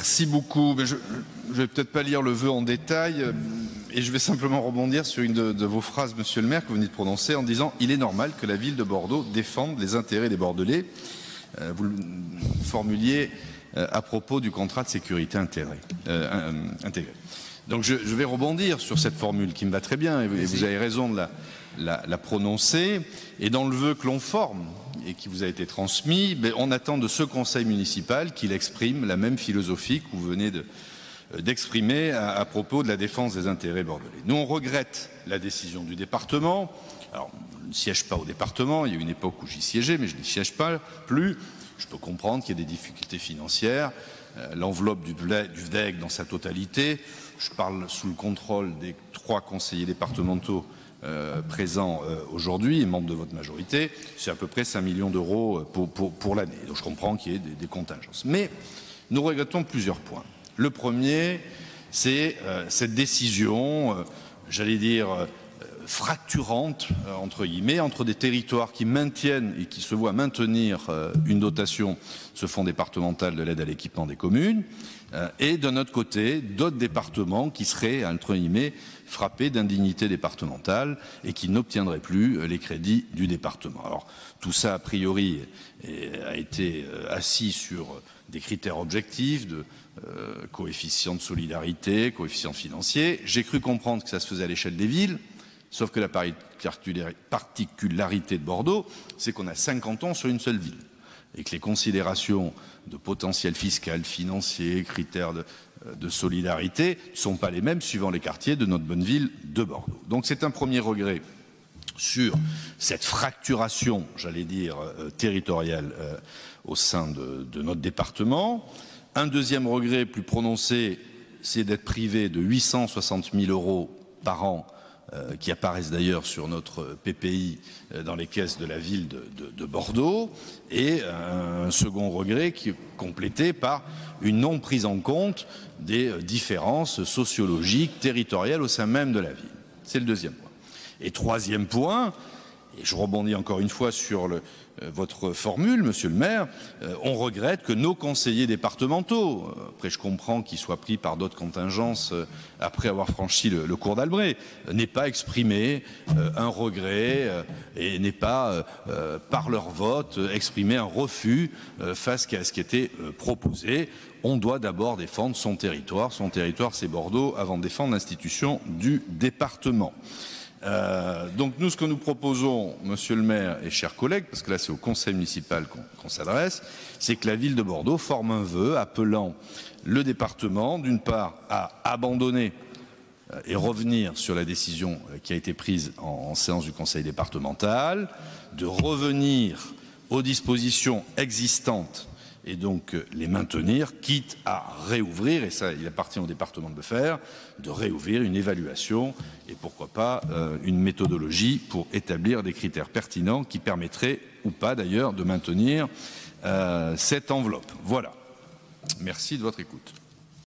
Merci beaucoup. Je ne vais peut-être pas lire le vœu en détail et je vais simplement rebondir sur une de vos phrases, Monsieur le maire, que vous venez de prononcer en disant « Il est normal que la ville de Bordeaux défende les intérêts des Bordelais ». Vous le formuliez à propos du contrat de sécurité intégré. Donc je vais rebondir sur cette formule qui me va très bien et vous avez raison de la prononcer. Et dans le vœu que l'on forme et qui vous a été transmis, on attend de ce conseil municipal qu'il exprime la même philosophie que vous venez d'exprimer à propos de la défense des intérêts bordelais. Nous, on regrette la décision du département. Alors, je ne siège pas au département, il y a une époque où j'y siégeais, mais je n'y siège pas plus. Je peux comprendre qu'il y ait des difficultés financières. L'enveloppe du VDEC dans sa totalité, je parle sous le contrôle des 3 conseillers départementaux présents aujourd'hui et membres de votre majorité, c'est à peu près 5 millions d'euros pour l'année. Donc je comprends qu'il y ait des contingences. Mais nous regrettons plusieurs points. Le premier, c'est cette décision, j'allais dire, fracturante, entre guillemets, entre des territoires qui maintiennent et qui se voient maintenir une dotation, ce fonds départemental de l'aide à l'équipement des communes, et d'un autre côté, d'autres départements qui seraient, entre guillemets, frappés d'indignité départementale et qui n'obtiendraient plus les crédits du département. Alors, tout ça, a priori, a été assis sur des critères objectifs de coefficient de solidarité, coefficient financier. J'ai cru comprendre que ça se faisait à l'échelle des villes. Sauf que la particularité de Bordeaux, c'est qu'on a 50 ans sur une seule ville et que les considérations de potentiel fiscal, financier, critères de solidarité ne sont pas les mêmes suivant les quartiers de notre bonne ville de Bordeaux. Donc c'est un premier regret sur cette fracturation, j'allais dire, territoriale au sein de notre département. Un deuxième regret plus prononcé, c'est d'être privé de 860 000 € par an qui apparaissent d'ailleurs sur notre PPI dans les caisses de la ville de Bordeaux, et un second regret qui est complété par une non prise en compte des différences sociologiques, territoriales au sein même de la ville. C'est le deuxième point. Et troisième point, et je rebondis encore une fois sur votre formule, Monsieur le maire, on regrette que nos conseillers départementaux, après je comprends qu'ils soient pris par d'autres contingences après avoir franchi le cours d'Albret, n'aient pas exprimé un regret et n'aient pas, par leur vote, exprimé un refus face à ce qui était proposé. On doit d'abord défendre son territoire c'est Bordeaux, avant de défendre l'institution du département. Donc nous, ce que nous proposons, Monsieur le maire et chers collègues, parce que là c'est au conseil municipal qu'on s'adresse, c'est que la ville de Bordeaux forme un vœu appelant le département, d'une part, à abandonner et revenir sur la décision qui a été prise en séance du conseil départemental, de revenir aux dispositions existantes et donc les maintenir, quitte à réouvrir, et ça il appartient au département de le faire, de réouvrir une évaluation et pourquoi pas une méthodologie pour établir des critères pertinents qui permettraient ou pas d'ailleurs de maintenir cette enveloppe. Voilà. Merci de votre écoute.